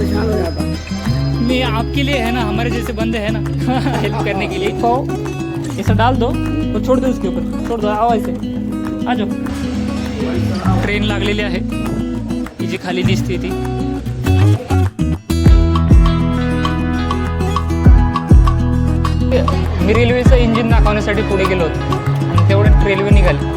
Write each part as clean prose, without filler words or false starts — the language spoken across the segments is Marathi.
परेशान हो जाता। नहीं, आपके लिए है ना, हमारे जैसे बंदे हैं ना हेल्प करने के लिए। पाओ ऐसा डाल दो और छोड़ दो उसके ऊपर, छोड़ दो, आओ ऐसे आ जाओ। ट्रेन लागलेली आहे, ही जी खाली दिसते ती। मी रेल्वेचं इंजिन दाखवण्यासाठी पुढे गेलो होतो आणि तेवढ्यात रेल्वे निघाली।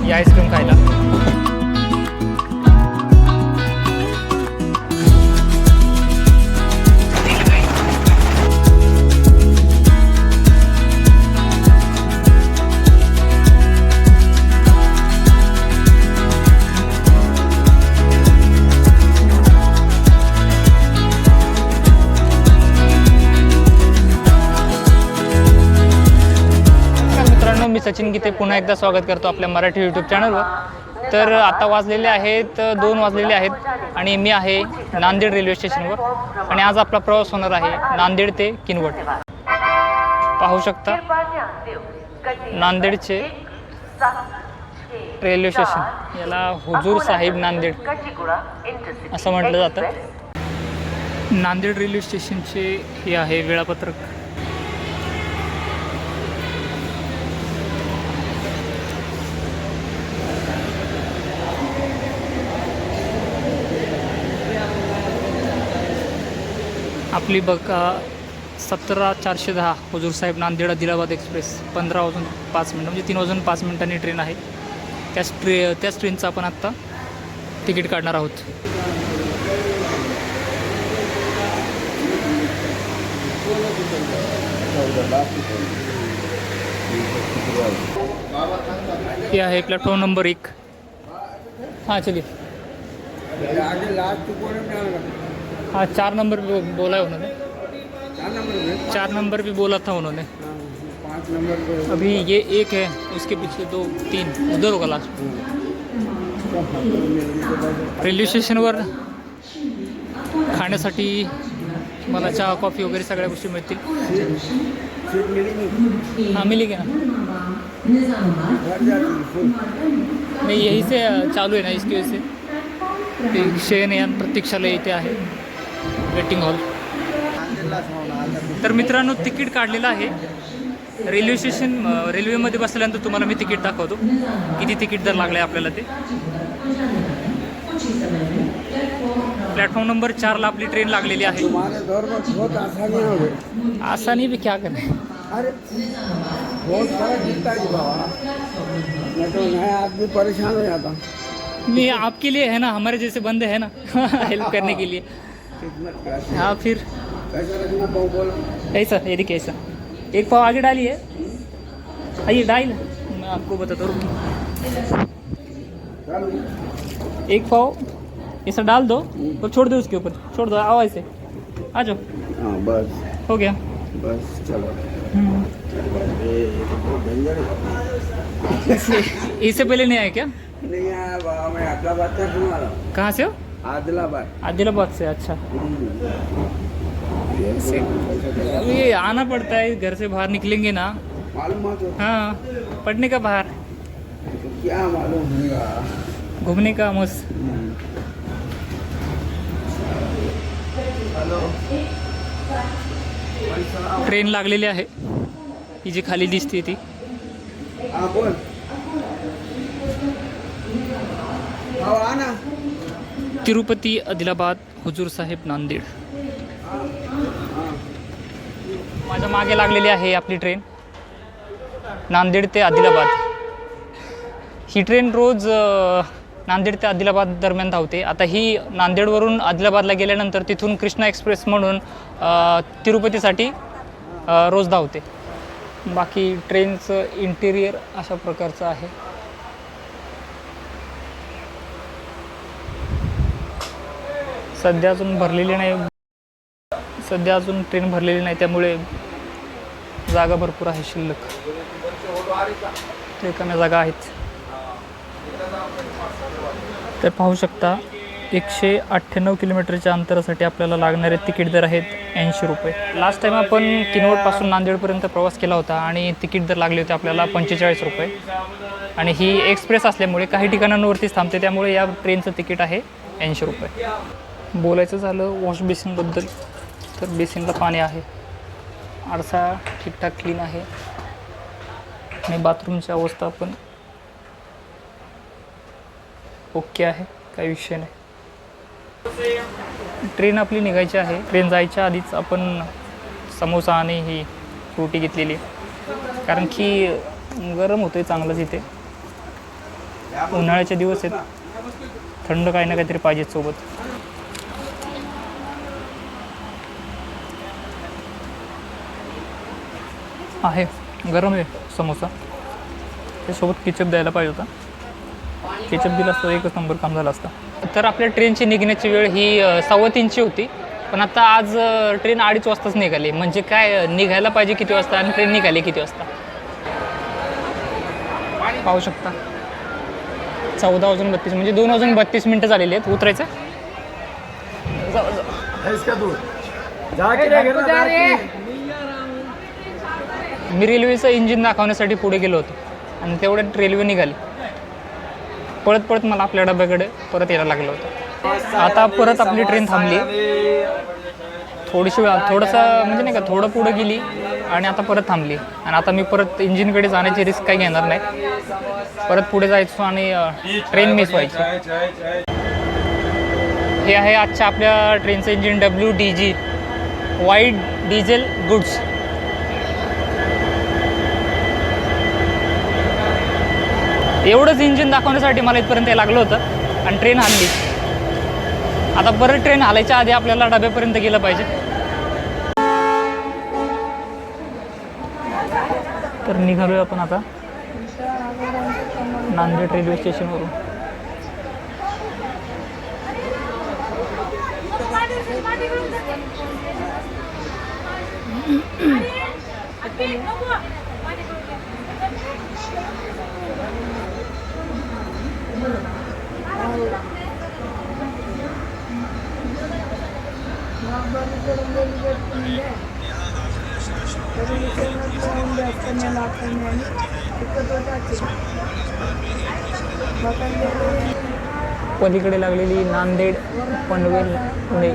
या आईस्क्रीम खायला। मी सचिन गीते पुन्हा एकदा स्वागत करतो आपल्या मराठी यूट्यूब चॅनलवर। तर आता वाजलेले आहेत 2 वाजलेले आहेत आणि मी आहे नांदेड रेल्वे स्टेशनवर आणि आज आपला प्रवास होणार आहे नांदेड ते किनवट। पाहू शकता नांदेडचे रेल्वे स्टेशन, याला हुजूर साहिब नांदेड असं म्हटलं जातं। नांदेड रेल्वे स्टेशनचे हे आहे वेळापत्रक। आपली बघा 17:410 हुजूर साहेब नांदेड आदिलाबाद एक्सप्रेस 15:05 म्हणजे 3:05 ट्रेन आहे। त्याच ट्रेनचं आपण आत्ता तिकीट काढणार आहोत। ये आहे प्लेटफॉर्म नंबर 1। हाँ चलिए, हाँ 4 नंबर भी बोला है उन्होंने, 4 नंबर भी बोला था उन्होंने। 5 नंबर अभी ये 1 है, उसके पीछे 2 3 उधर होगा लास्ट। रेल्वे स्टेशनवर खाण्यासाठी मला चहा कॉफी वगैरे सगळ्या गोष्टी मिळतील। हाँ मिलेगी ना, नहीं यही से चालू है ना, इसकी वजह से शयनयान प्रतीक्षालय इथे आहे, वेटिंग हॉल। तर मित्रांनो तिकीट काढलेलं आहे रेल्वे स्टेशन। रेल्वेमध्ये बसल्यानंतर तुम्हाला मी तिकीट दाखवतो किती तिकीट दर लागला आहे आपल्याला ते। प्लॅटफॉर्म नंबर 4ला आपली ट्रेन लागलेली आहे। तुम्हारे दौर में बहुत आसानी हो गई। आसानी भी क्या करें, अरे बहुत सारा दिखता है बाबा, मैं तो नया आदमी परेशान हो जाता। नहीं, आपके लिए है ना, हमारे जैसे बंदे हैं ना हेल्प करने के लिए। खिदमत कैसे हाँ फिर कैसे रखना पाओ बोलो। ऐसा, ये देखिए ऐसा, एक पाव आगे डालिए, आइए डाल, मैं आपको बताता हूँ। एक पाव ऐसा डाल दो और छोड़ दो उसके ऊपर, छोड़ दो, आओ ऐसे आ जाओ। हाँ बस हो गया, बस चलो। इससे पहले नहीं आए क्या? नहीं आया बाबा, मैं आदिलाबाद से सुना रहा हूँ। कहाँ से हो? आदिलाबाद। आदिलाबाद से, अच्छा। ये आना पड़ता है, घर से बाहर निकलेंगे ना, मालूम है तो हाँ पढ़ने का बाहर, क्या मालूम होगा, घूमने का मस्त। ट्रेन लागलेली आहे, ही जी खाली दिसते ती। हाँ बोल, हाँ आना। तिरुपती आदिलाबाद हुजूर साहेब नांदेड। माझ्या मागे लागलेली आहे आपली ट्रेन नांदेड ते आदिलाबाद। ही ट्रेन रोज नांदेड ते आदिलाबाद दरम्यान धावते। आता ही नांदेडवरून आदिलाबादला गेल्यानंतर तिथून कृष्णा एक्सप्रेस म्हणून तिरुपतीसाठी रोज धावते। बाकी ट्रेनचं इंटिरियर अशा प्रकारचं आहे। सध्या अजून भरलेली नाही, सध्या अजून ट्रेन भरलेली नाही, त्यामुळे जागा भरपूर आहे शिल्लक, रिकाम्या जागा आहेत। तर पाहू शकता 198 किलोमीटरच्या अंतरासाठी आपल्याला लागणारे तिकीट दर आहेत 80 रुपये. लास्ट टाईम आपण किनवटपासून नांदेडपर्यंत प्रवास केला होता आणि तिकीट दर लागले होते आपल्याला 45 रुपये. आणि ही एक्सप्रेस असल्यामुळे काही ठिकाणांवरतीच थांबते, त्यामुळे या ट्रेनचं तिकीट आहे 80 रुपये. बोलायचं झालं वॉश बेसिनबद्दल तर बेसिनला पाणी आहे, आरसा ठीकठाक क्लीन आहे आणि बाथरूमची अवस्था पण ओके आहे, काही विषय नाही. ट्रेन आपली निघायची आहे. ट्रेन जायच्या आधीच आपण समोसा आणि ही फ्रुटी घेतलेली आहे, कारण की गरम होतं आहे चांगलंच इथे. उन्हाळ्याचे दिवस आहेत, थंड काही ना काहीतरी पाहिजे सोबत. आहे गरम आहे समोसा, त्यासोबत केचप द्यायला पाहिजे होता. केचप दिला असतं एकच नंबर काम झालं असतं. तर आपल्या ट्रेनची निघण्याची वेळ ही 3:15 होती, पण आता आज ट्रेन 2:30 वाजताच निघाली. म्हणजे काय, निघायला पाहिजे किती वाजता आणि ट्रेन निघाली किती वाजता पाहू शकता. 14:32 म्हणजे 2:32 झालेली आहेत. उतरायचं मी रेल्वेचं इंजिन दाखवण्यासाठी पुढे गेलो होतो आणि तेवढ्यात रेल्वे निघाली. पळत पळत मला आपल्या डब्याकडे परत यायला लागलं होतं. आता परत आपली ट्रेन थांबली. थोडंसं म्हणजे नाही का, थोडं पुढं गेली आणि आता परत थांबली. आणि आता मी परत इंजिनकडे जाण्याची रिस्क काही घेणार नाही. परत पुढे जायचो आणि ट्रेन मिस व्हायची. हे आहे आजच्या आपल्या ट्रेनचं इंजिन, WDG वाईट डिझेल गुड्स. एवढंच इंजिन दाखवण्यासाठी मला इथपर्यंत लागलं होतं आणि ट्रेन हलली. आता परत ट्रेन हलायच्या आधी आपल्याला डब्यापर्यंत गेलं पाहिजे. तर निघालोय आपण आता नांदेड रेल्वे स्टेशनवरून. पलीकडे लागलेली नांदेड पनवेल पुणे.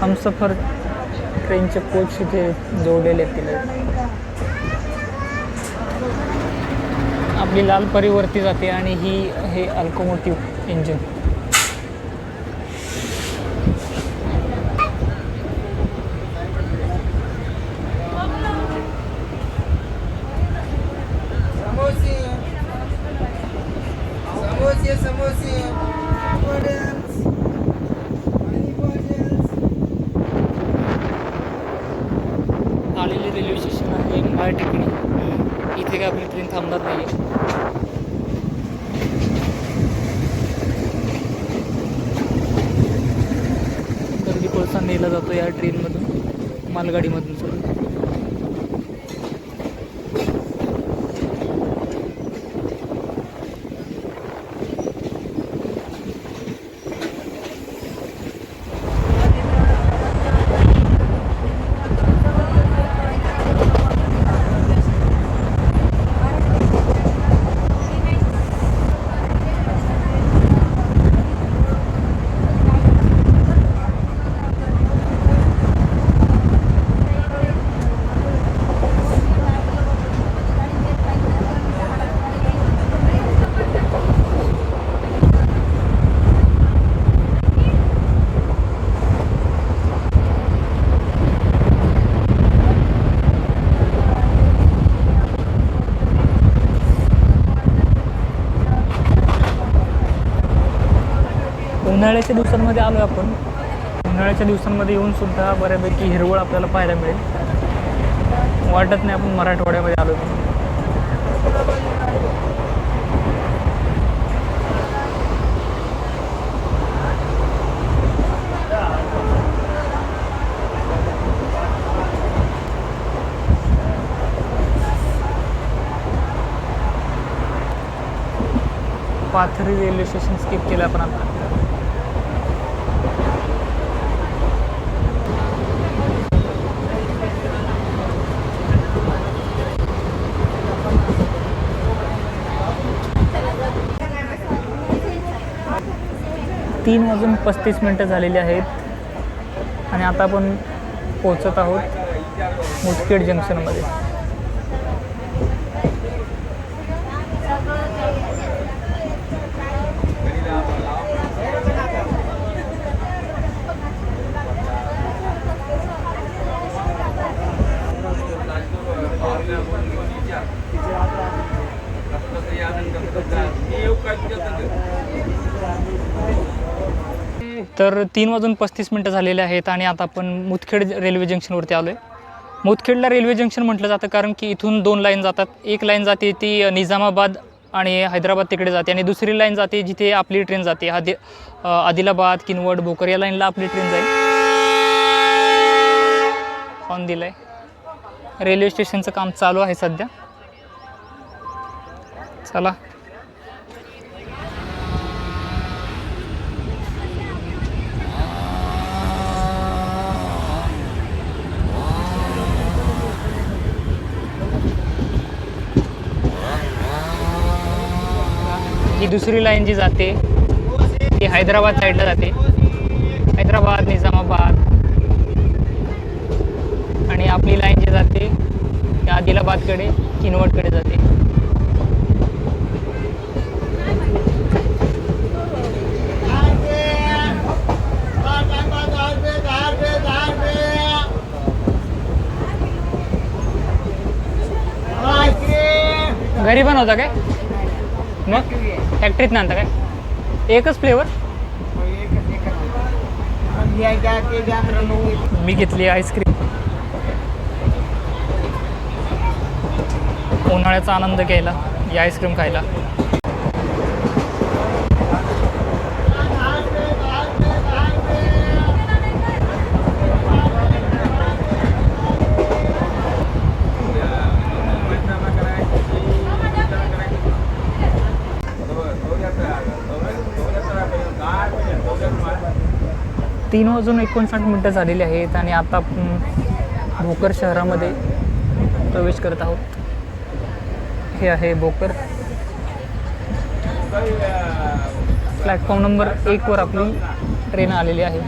हमसफर ट्रेनचे कोच इथे जोडलेले आहेत तिला. आपली लाल परीवरती जाते आणि हे अल्कोमोटिव्ह इंजिन. आलेले रेल्वे स्टेशन आहे माळ टेकडी. इथे काय आपली ट्रेन थांबणार नाही. गर्दी कोळसा नेला जातो या ट्रेनमधून, मालगाडीमधून सगळं. उन्हाळ्याच्या दिवसांमध्ये आलो आपण. उन्हाळ्याच्या दिवसांमध्ये येऊन सुद्धा बऱ्यापैकी हिरवळ आपल्याला पाहायला मिळेल. वाटत नाही आपण मराठवाड्यामध्ये आलो. पाथरी रेल्वे स्टेशन स्किप केलं आपण आता. तीन वाजून 35 मिनटं झालेली आहेत आणि आता आपण पोहोचत आहोत मुदखेड जंक्शनमध्ये. तर 3:35 झालेले आहेत आणि आता आपण मुदखेड रेल्वे जंक्शनवरती आलो आहे. मुदखेडला रेल्वे जंक्शन म्हटलं जातं कारण की इथून 2 लाईन जातात. एक लाईन जाते ती निजामाबाद आणि हैदराबाद तिकडे जाते आणि दुसरी लाईन जाते जिथे आपली ट्रेन जाते आदिलाबाद, किनवट, भोकर या लाईनला आपली ट्रेन जाईल. ऑन दिलं आहे. रेल्वे स्टेशनचं काम चालू आहे सध्या. चला. ही दुसरी लाईन जी जाते ती हैदराबाद साईडला जाते. हैदराबाद, निजामाबाद. आणि आपली लाईन जी जाते ती आदिलाबादकडे, किनवटकडे जाते. घरी बनवता काय मग? फॅक्टरीत आणता काय? एकच फ्लेवर? मी घेतली आईस्क्रीम. उन्हाळ्याचा आनंद घ्यायला ही आईस्क्रीम खायला. तीन वाजून 59 मिनटं झालेली आहेत आणि आता आपण भोकर शहरामध्ये प्रवेश करत आहोत. हे आहे भोकर. प्लॅटफॉर्म नंबर 1 वर आपली ट्रेन आलेली आहे.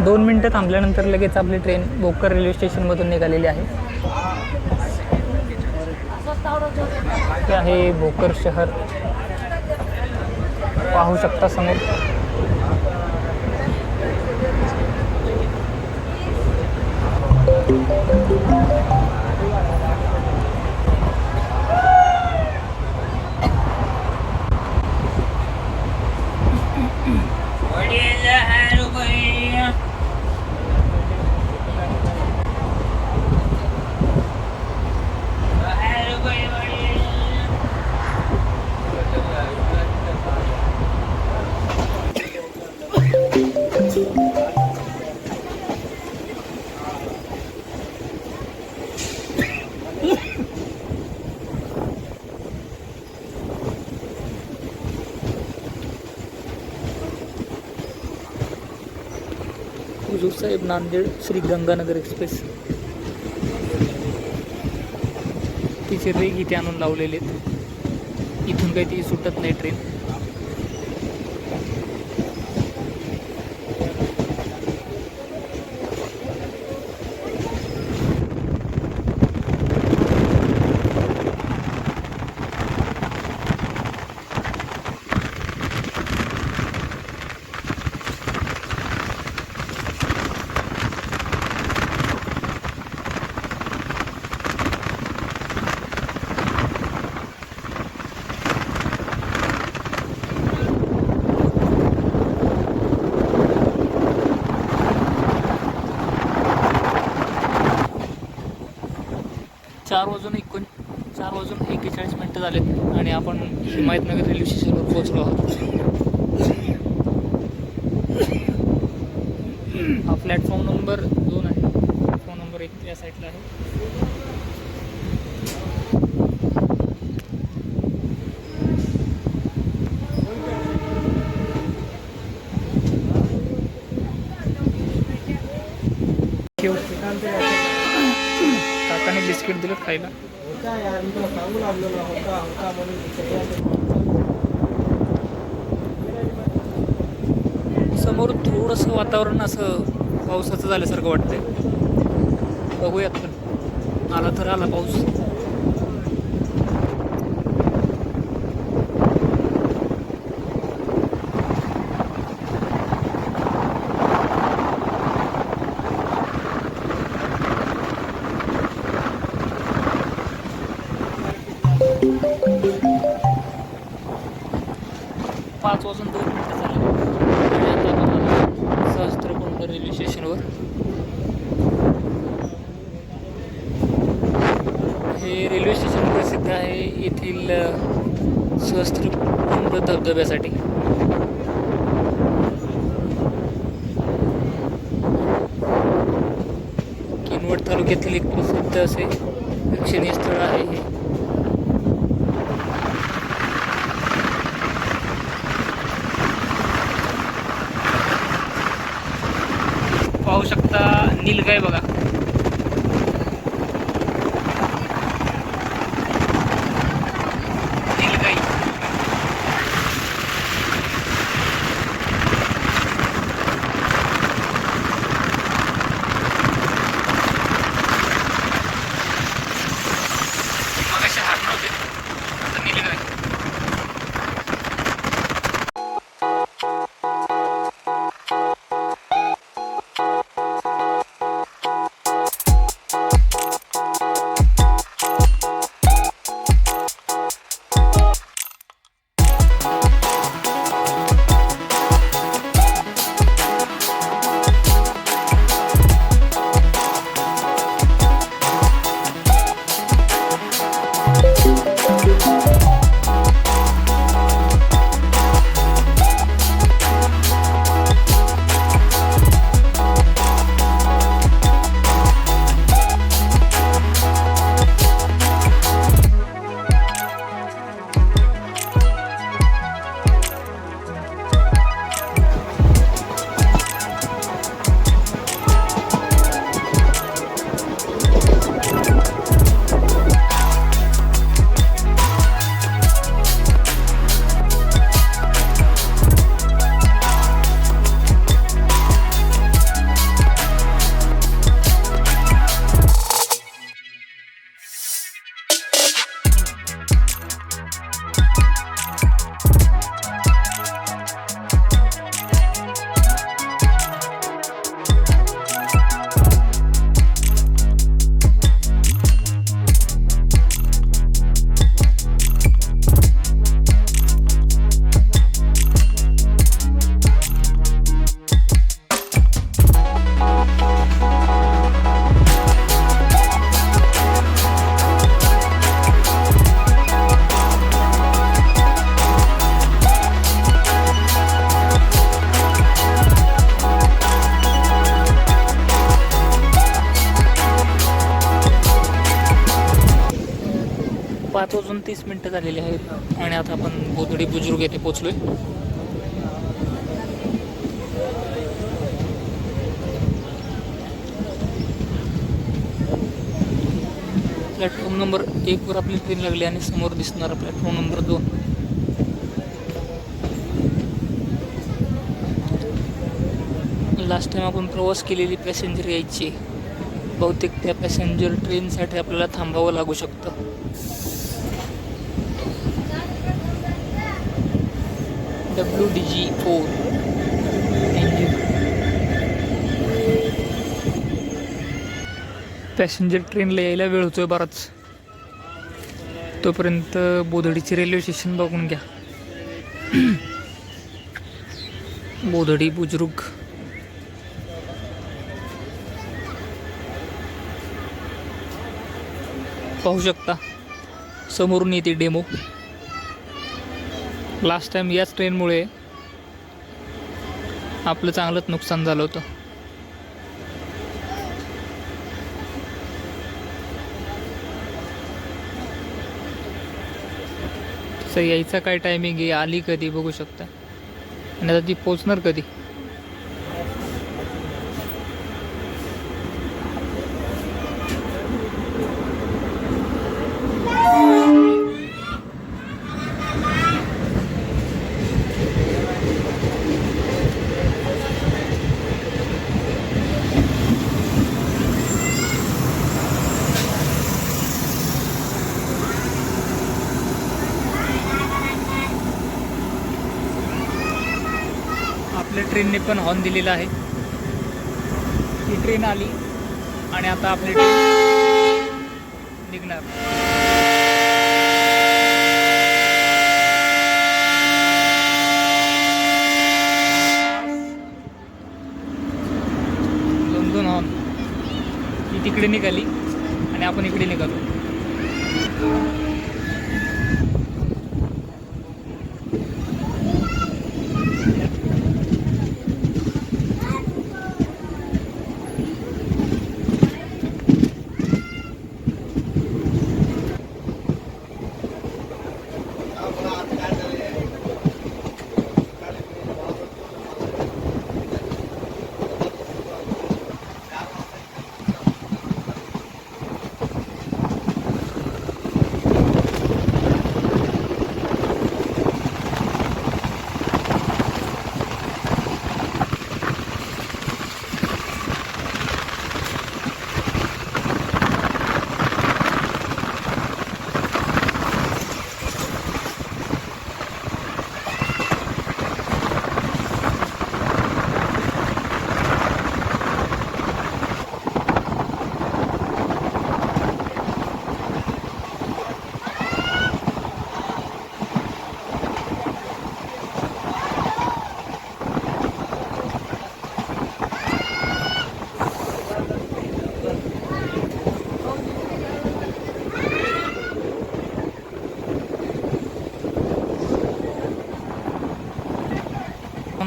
दोन मिनटं थांबल्यानंतर लगेच आपली ट्रेन भोकर रेल्वे स्टेशनमधून निघालेली आहे. हे आहे भोकर शहर. पाहू शकता समोर. हुजूर साहेब नांदेड श्री गंगानगर एक्सप्रेस. तिचे रेग इथे आणून लावलेले आहेत. इथून काही ती सुटत नाही ट्रेन. 4:41 झालेत आणि आपण हिमायतनगर रेल्वे स्टेशनवर पोहोचलो आहोत. हा प्लॅटफॉर्म नंबर 2 आहे. प्लॅटफॉर्म नंबर 1 या साईडला आहे. काकाने बिस्किट दिलं खायला. समोर थोडंसं वातावरण असं पावसाचं झाल्यासारखं वाटतंय. बघूयात पण आला तर आला पाऊस. पाच वाजून 2 मिनिटं झाले आणि आता आपण आलो सहस्त्रकुंड रेल्वे स्टेशनवर. हे रेल्वे स्टेशन प्रसिद्ध आहे येथील सहस्त्रकुंड धबधब्यासाठी. किनवट तालुक्यातील एक प्रसिद्ध असे प्रेक्षणीय स्थळ आहे हे. पाहू शकता नीलगाय बघा. नीलगाई मगाशी हात नव्हते आता नीलगाय. 5:30 झालेले आहेत आणि आता आपण बोधडी बुजुर्ग येथे पोहोचलोय. प्लॅटफॉर्म नंबर 1 वर आपली ट्रेन लागली आणि समोर दिसणारा प्लॅटफॉर्म नंबर 2. लास्ट टाइम आपण प्रवास केलेली पॅसेंजर यायची. बहुतेक त्या पॅसेंजर ट्रेनसाठी आपल्याला थांबावं लागू शकतं. WDG4 engine. पॅसेंजर ट्रेनला यायला वेळ होतोय बराच. तोपर्यंत बोधडीचे रेल्वे स्टेशन बघून घ्या. बोधडी बुजुर्ग. पाहू शकता समोरून येते डेमो. लास्ट टाइम याच ट्रेनमुळे आपलं चांगलंच नुकसान झालं होतं. तसं यायचा काय टायमिंग आहे, आली कधी बघू शकता, आणि आता ती पोचणार कधी. आपल्या ट्रेनने पण हॉर्न दिलेला आहे. ही ट्रेन आली आणि आता आपली ट्रेन निघणार. दोन हॉर्न. ही तिकडे निघाली आणि आपण इकडे निघालो.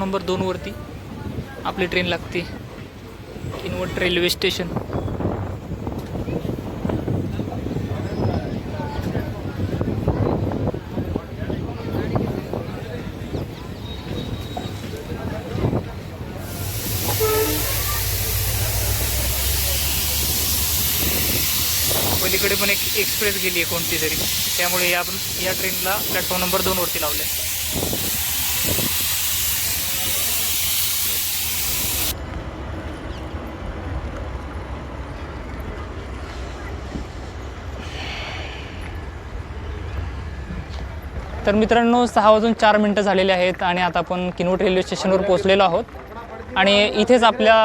नंबर 2 वरती आपली ट्रेन लागते, किनवट रेल्वे स्टेशन. पलीकडे पण एक एक्सप्रेस गेली आहे कोणती तरी, त्यामुळे या ट्रेनला प्लॅटफॉर्म नंबर 2 वरती लावले. तर मित्रांनो 6:04 झालेले आहेत आणि आता आपण किनवट रेल्वे स्टेशनवर पोहोचलेलो आहोत आणि इथेच आपल्या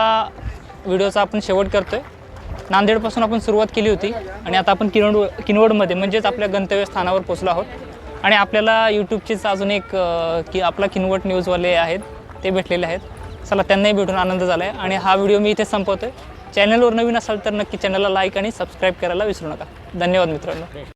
व्हिडिओचा आपण शेवट करतो आहे. नांदेडपासून आपण सुरुवात केली होती आणि आता आपण किनवटमध्ये म्हणजेच आपल्या गंतव्यस्थानावर पोहोचलो आहोत. आणि आपल्याला यूट्यूबचेच अजून एक आपला किनवट न्यूजवाले आहेत ते भेटलेले आहेत. चला त्यांनाही भेटून आनंद झाला आहे आणि हा व्हिडिओ मी इथे संपवतो आहे. चॅनलवर नवीन असाल तर नक्की चॅनलला लाईक आणि सबस्क्राईब करायला विसरू नका. धन्यवाद मित्रांनो.